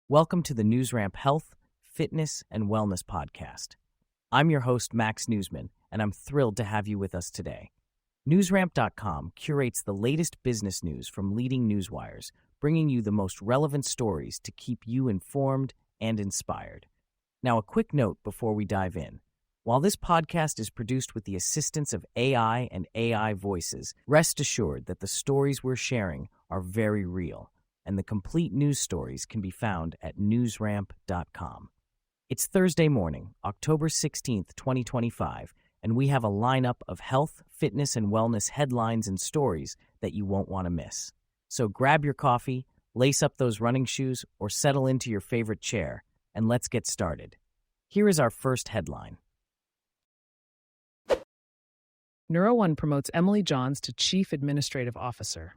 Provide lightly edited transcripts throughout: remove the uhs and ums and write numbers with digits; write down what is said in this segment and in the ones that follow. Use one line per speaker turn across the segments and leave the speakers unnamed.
Welcome to the NewsRamp Health, Fitness, and Wellness Podcast. I'm your host, Max Newsman, and I'm thrilled to have you with us today. NewsRamp.com curates the latest business news from leading newswires, bringing you the most relevant stories to keep you informed and inspired. Now, a quick note before we dive in. While this podcast is produced with the assistance of AI and AI voices, rest assured that the stories we're sharing are very real, and the complete news stories can be found at newsramp.com. It's Thursday morning, October 16th, 2025, and we have a lineup of health, fitness, and wellness headlines and stories that you won't want to miss. So grab your coffee, lace up those running shoes, or settle into your favorite chair, and let's get started. Here is our first headline.
NeuroOne promotes Emily Johns to Chief Administrative Officer.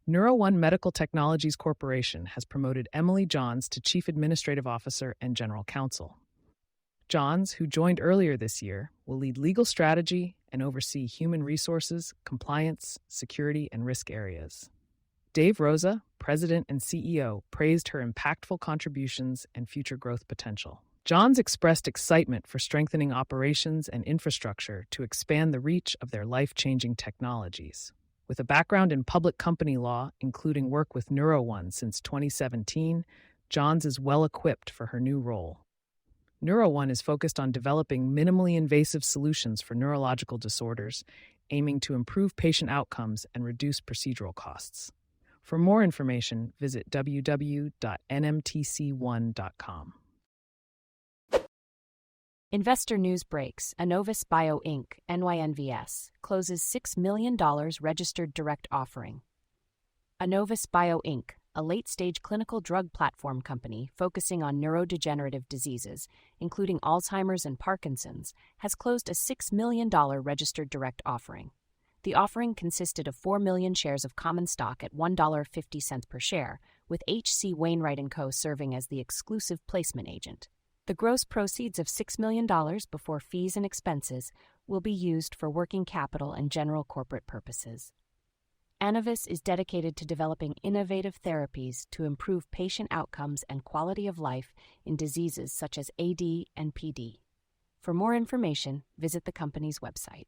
NeuroOne Medical Technologies Corporation has promoted Emily Johns to Chief Administrative Officer and General Counsel. Johns, who joined earlier this year, will lead legal strategy and oversee human resources, compliance, security, and risk areas. Dave Rosa, President and CEO, praised her impactful contributions and future growth potential. Johns expressed excitement for strengthening operations and infrastructure to expand the reach of their life-changing technologies. With a background in public company law, including work with NeuroOne since 2017, Johns is well-equipped for her new role. NeuroOne is focused on developing minimally invasive solutions for neurological disorders, aiming to improve patient outcomes and reduce procedural costs. For more information, visit www.nmtc1.com.
Investor news breaks. Annovis Bio Inc, NYNVS, closes $6 million registered direct offering. Annovis Bio Inc, a late-stage clinical drug platform company focusing on neurodegenerative diseases, including Alzheimer's and Parkinson's, has closed a $6 million registered direct offering. The offering consisted of 4 million shares of common stock at $1.50 per share, with H.C. Wainwright & Co. serving as the exclusive placement agent. The gross proceeds of $6 million before fees and expenses will be used for working capital and general corporate purposes. Annovis is dedicated to developing innovative therapies to improve patient outcomes and quality of life in diseases such as AD and PD. For more information, visit the company's website.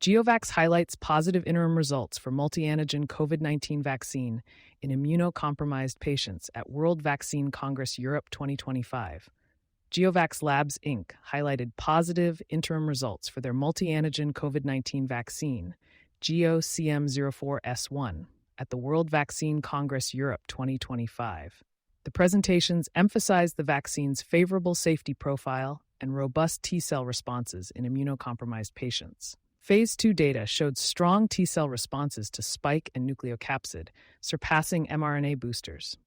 GeoVax highlights positive interim results for multi-antigen COVID-19 vaccine in immunocompromised patients at World Vaccine Congress Europe 2025. GeoVax Labs Inc. highlighted positive interim results for their multi-antigen COVID-19 vaccine, GEO-CM04S1, at the World Vaccine Congress Europe 2025. The presentations emphasized the vaccine's favorable safety profile and robust T-cell responses in immunocompromised patients. Phase 2 data showed strong T-cell responses to spike and nucleocapsid, surpassing mRNA boosters.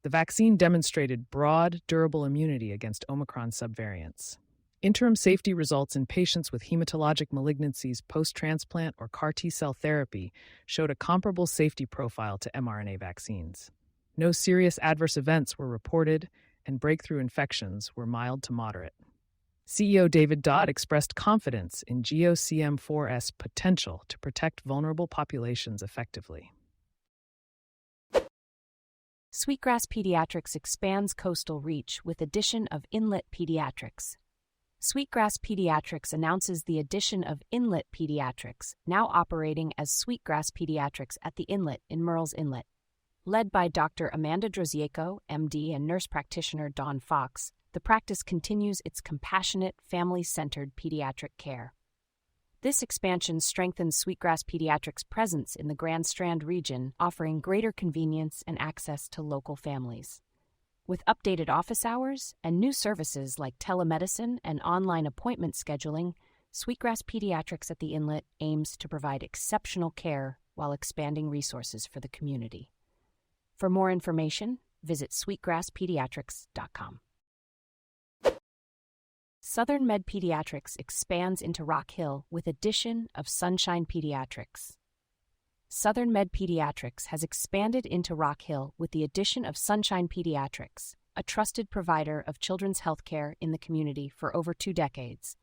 The vaccine demonstrated broad, durable immunity against Omicron subvariants. Interim safety results in patients with hematologic malignancies post-transplant or CAR T-cell therapy showed a comparable safety profile to mRNA vaccines. No serious adverse events were reported, and breakthrough infections were mild to moderate. CEO David Dodd expressed confidence in GEO-CM4's potential to protect vulnerable populations effectively.
Sweetgrass Pediatrics expands coastal reach with addition of Inlet Pediatrics. Sweetgrass Pediatrics announces the addition of Inlet Pediatrics, now operating as Sweetgrass Pediatrics at the Inlet in Murrells Inlet. Led by Dr. Amanda Drozieko, MD, and nurse practitioner Dawn Fox, the practice continues its compassionate, family-centered pediatric care. This expansion strengthens Sweetgrass Pediatrics' presence in the Grand Strand region, offering greater convenience and access to local families. With updated office hours and new services like telemedicine and online appointment scheduling, Sweetgrass Pediatrics at the Inlet aims to provide exceptional care while expanding resources for the community. For more information, visit sweetgrasspediatrics.com. SouthernMED Pediatrics expands into Rock Hill with addition of Sunshine Pediatrics. SouthernMED Pediatrics has expanded into Rock Hill with the addition of Sunshine Pediatrics, a trusted provider of children's health care in the community for over 2 decades.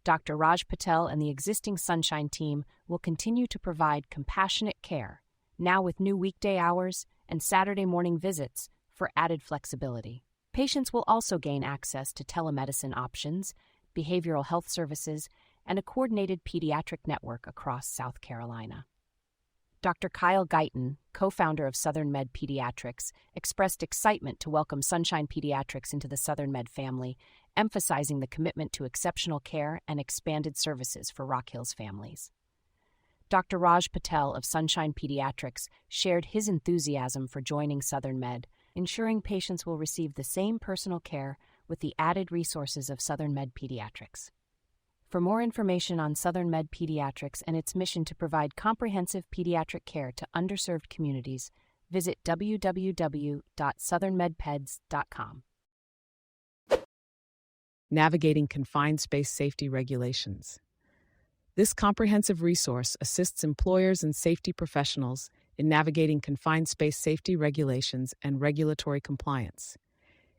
Dr. Raj Patel and the existing Sunshine team will continue to provide compassionate care, now with new weekday hours and Saturday morning visits for added flexibility. Patients will also gain access to telemedicine options, behavioral health services, and a coordinated pediatric network across South Carolina. Dr. Kyle Guyton, co-founder of SouthernMED Pediatrics, expressed excitement to welcome Sunshine Pediatrics into the SouthernMED family, emphasizing the commitment to exceptional care and expanded services for Rock Hill's families. Dr. Raj Patel of Sunshine Pediatrics shared his enthusiasm for joining SouthernMED, ensuring patients will receive the same personal care with the added resources of SouthernMED Pediatrics. For more information on SouthernMED Pediatrics and its mission to provide comprehensive pediatric care to underserved communities, visit www.southernmedpeds.com.
Navigating confined space safety regulations. This comprehensive resource assists employers and safety professionals in navigating confined space safety regulations and regulatory compliance.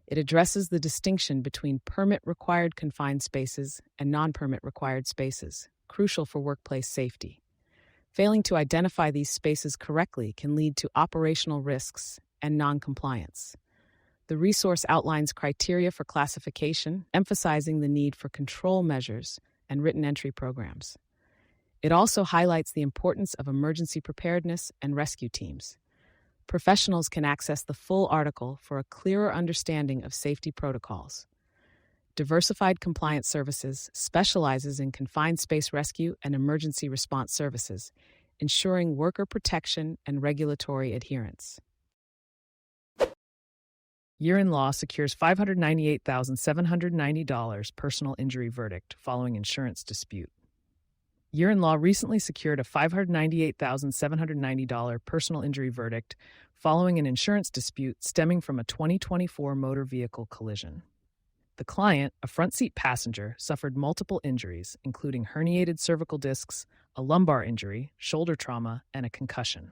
It addresses the distinction between permit-required confined spaces and non-permit required spaces, crucial for workplace safety. Failing to identify these spaces correctly can lead to operational risks and non-compliance. The resource outlines criteria for classification, emphasizing the need for control measures and written entry programs. It also highlights the importance of emergency preparedness and rescue teams. Professionals can access the full article for a clearer understanding of safety protocols. Diversified Compliance Services specializes in confined space rescue and emergency response services, ensuring worker protection and regulatory adherence. Yearin Law secures $598,790 personal injury verdict following insurance dispute. Yearin Law recently secured a $598,790 personal injury verdict following an insurance dispute stemming from a 2024 motor vehicle collision. The client, a front seat passenger, suffered multiple injuries, including herniated cervical discs, a lumbar injury, shoulder trauma, and a concussion.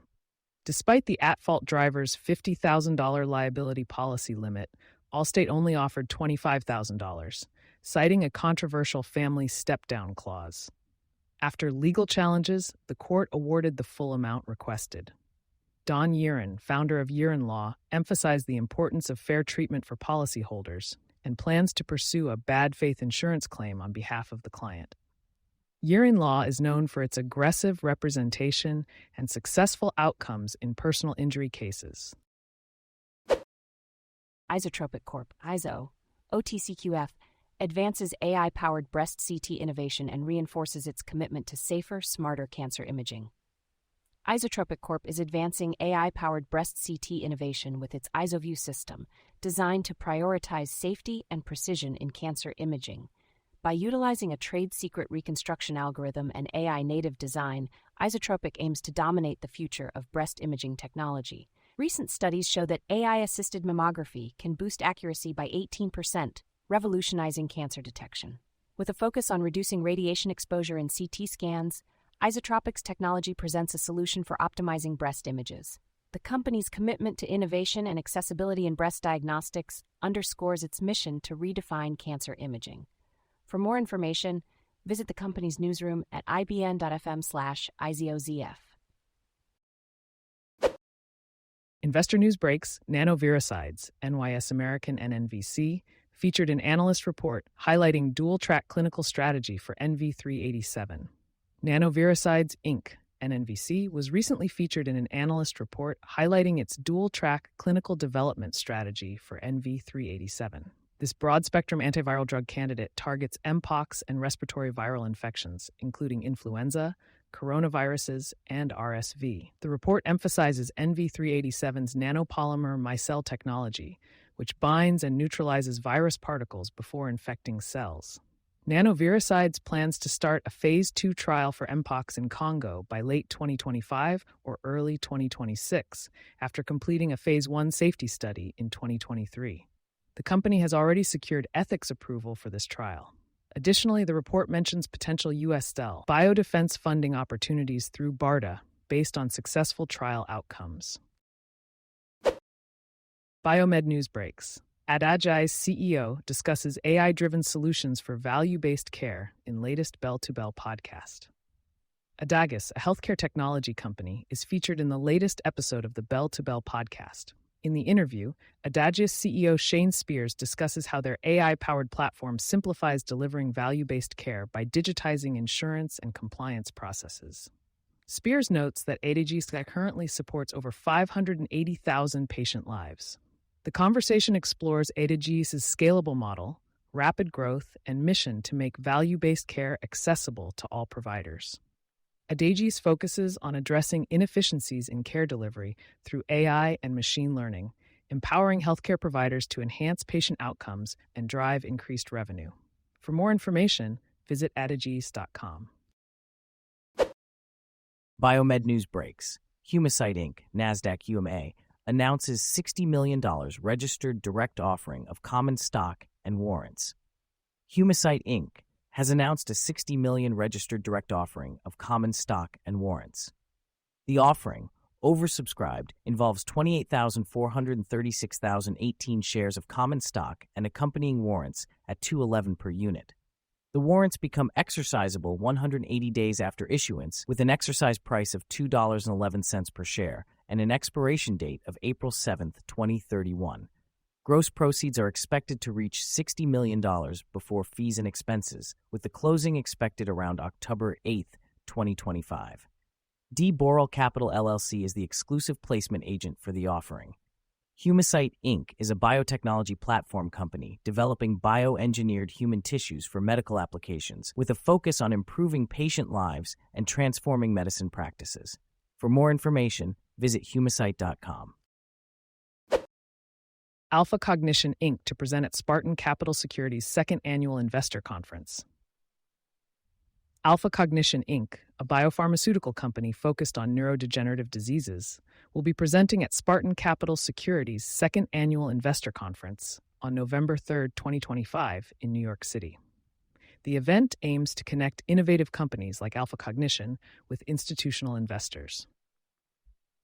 Despite the at-fault driver's $50,000 liability policy limit, Allstate only offered $25,000, citing a controversial family step-down clause. After legal challenges, the court awarded the full amount requested. Don Yearin, founder of Yearin Law, emphasized the importance of fair treatment for policyholders and plans to pursue a bad faith insurance claim on behalf of the client. Yearin Law is known for its aggressive representation and successful outcomes in personal injury cases.
Izotropic Corp, IZO, OTCQF, advances AI-powered breast CT innovation and reinforces its commitment to safer, smarter cancer imaging. Izotropic Corp is advancing AI-powered breast CT innovation with its IzoView system, designed to prioritize safety and precision in cancer imaging. By utilizing a trade secret reconstruction algorithm and AI-native design, Izotropic aims to dominate the future of breast imaging technology. Recent studies show that AI-assisted mammography can boost accuracy by 18%, revolutionizing cancer detection. With a focus on reducing radiation exposure in CT scans, Izotropic's technology presents a solution for optimizing breast images. The company's commitment to innovation and accessibility in breast diagnostics underscores its mission to redefine cancer imaging. For more information, visit the company's newsroom at ibn.fm/IZOZF.
Investor News Breaks, NanoViricides, NYS American and NVC, featured an analyst report highlighting dual-track clinical strategy for NV387. NanoViricides Inc., NNVC, was recently featured in an analyst report highlighting its dual-track clinical development strategy for NV387. This broad-spectrum antiviral drug candidate targets mpox and respiratory viral infections, including influenza, coronaviruses, and RSV. The report emphasizes NV387's nanopolymer micelle technology, which binds and neutralizes virus particles before infecting cells. NanoViricides plans to start a Phase 2 trial for mpox in Congo by late 2025 or early 2026, after completing a Phase 1 safety study in 2023. The company has already secured ethics approval for this trial. Additionally, the report mentions potential U.S.-style biodefense funding opportunities through BARDA based on successful trial outcomes. Biomed News Breaks. Adageis CEO discusses AI-driven solutions for value-based care in latest Bell to Bell podcast. Adageis, a healthcare technology company, is featured in the latest episode of the Bell to Bell podcast. In the interview, Adageis CEO Shane Spears discusses how their AI-powered platform simplifies delivering value-based care by digitizing insurance and compliance processes. Spears notes that Adageis currently supports over 580,000 patient lives. The conversation explores Adageis' scalable model, rapid growth, and mission to make value-based care accessible to all providers. Adageis focuses on addressing inefficiencies in care delivery through AI and machine learning, empowering healthcare providers to enhance patient outcomes and drive increased revenue. For more information, visit Adageis.com.
Biomed news breaks. Humacyte Inc., NASDAQ UMA, announces $60 million registered direct offering of common stock and warrants. Humacyte Inc. has announced a $60 million registered direct offering of common stock and warrants. The offering, oversubscribed, involves 28,436,018 shares of common stock and accompanying warrants at $2.11 per unit. The warrants become exercisable 180 days after issuance with an exercise price of $2.11 per share and an expiration date of April 7, 2031. Gross proceeds are expected to reach $60 million before fees and expenses, with the closing expected around October 8, 2025. D. Boral Capital LLC is the exclusive placement agent for the offering. Humacyte Inc. is a biotechnology platform company developing bioengineered human tissues for medical applications with a focus on improving patient lives and transforming medicine practices. For more information, visit humacyte.com.
Alpha Cognition Inc. to present at Spartan Capital Securities' second annual investor conference. Alpha Cognition Inc., a biopharmaceutical company focused on neurodegenerative diseases, will be presenting at Spartan Capital Securities' second annual investor conference on November 3, 2025, in New York City. The event aims to connect innovative companies like Alpha Cognition with institutional investors.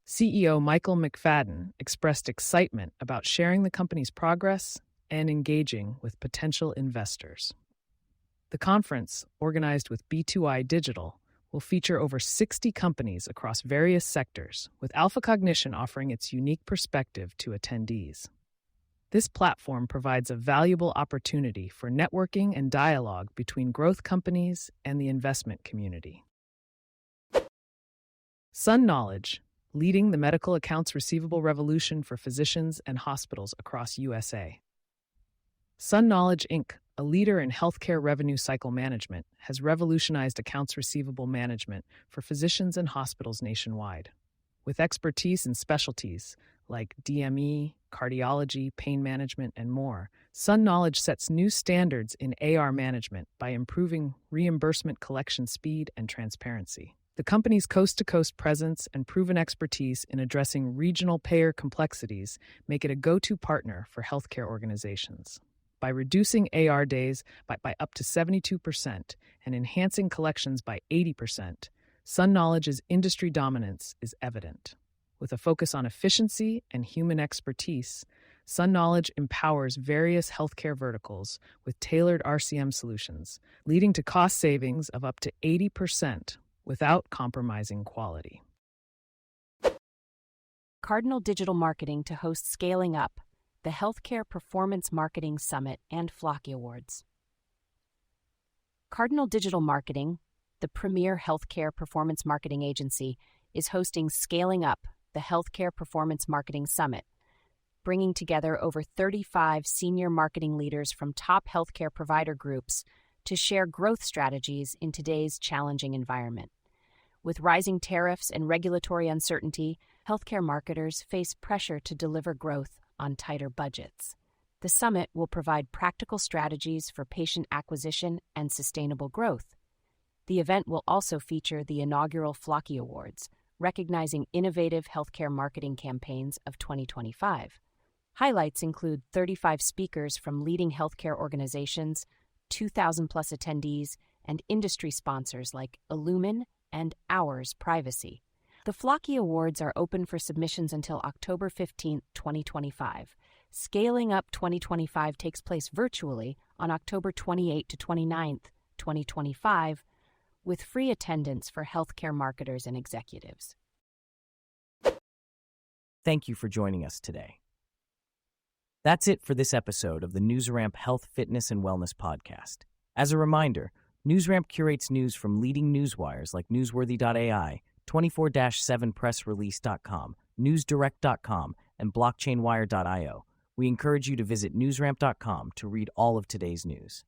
CEO Michael McFadden expressed excitement about sharing the company's progress and engaging with potential investors. The conference, organized with B2I Digital, will feature over 60 companies across various sectors, with Alpha Cognition offering its unique perspective to attendees. This platform provides a valuable opportunity for networking and dialogue between growth companies and the investment community. SunKnowledge, leading the medical accounts receivable revolution for physicians and hospitals across USA. SunKnowledge Inc., a leader in healthcare revenue cycle management, has revolutionized accounts receivable management for physicians and hospitals nationwide. With expertise in specialties like DME, cardiology, pain management, and more, SunKnowledge sets new standards in AR management by improving reimbursement collection speed and transparency. The company's coast-to-coast presence and proven expertise in addressing regional payer complexities make it a go-to partner for healthcare organizations. By reducing AR days by up to 72% and enhancing collections by 80%, SunKnowledge's industry dominance is evident. With a focus on efficiency and human expertise, SunKnowledge empowers various healthcare verticals with tailored RCM solutions, leading to cost savings of up to 80%. Without compromising quality.
Cardinal Digital Marketing to host Scaling Up, the Healthcare Performance Marketing Summit and Flocky Awards. Cardinal Digital Marketing, the premier healthcare performance marketing agency, is hosting Scaling Up, the Healthcare Performance Marketing Summit, bringing together over 35 senior marketing leaders from top healthcare provider groups to share growth strategies in today's challenging environment. With rising tariffs and regulatory uncertainty, healthcare marketers face pressure to deliver growth on tighter budgets. The summit will provide practical strategies for patient acquisition and sustainable growth. The event will also feature the inaugural Flocky Awards, recognizing innovative healthcare marketing campaigns of 2025. Highlights include 35 speakers from leading healthcare organizations, 2,000-plus attendees, and industry sponsors like Illumin and Ours Privacy. The Flocky Awards are open for submissions until October 15, 2025. Scaling Up 2025 takes place virtually on October 28 to 29, 2025, with free attendance for healthcare marketers and executives.
Thank you for joining us today. That's it for this episode of the NewsRamp Health, Fitness, and Wellness Podcast. As a reminder, NewsRamp curates news from leading newswires like Newsworthy.ai, 24/7pressrelease.com, NewsDirect.com, and BlockchainWire.io. We encourage you to visit newsramp.com to read all of today's news.